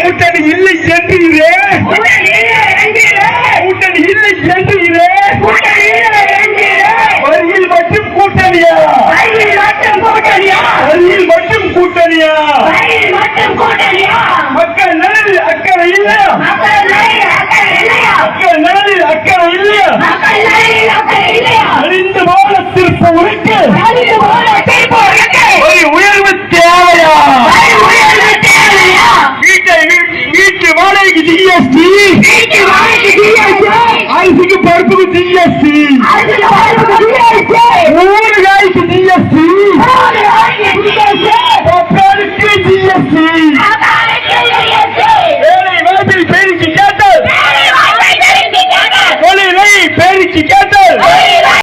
கூட்டணி இல்லை என்றீரே, கூட்டணி இல்லை என்றீரே, வரியில் மட்டும் கூட்டணியா, வரியில் மட்டும் கூட்டணியா, மக்கள் நலனில் அக்கறை இல்லையா, மக்கள் நலனில் அக்கறை இல்லையா,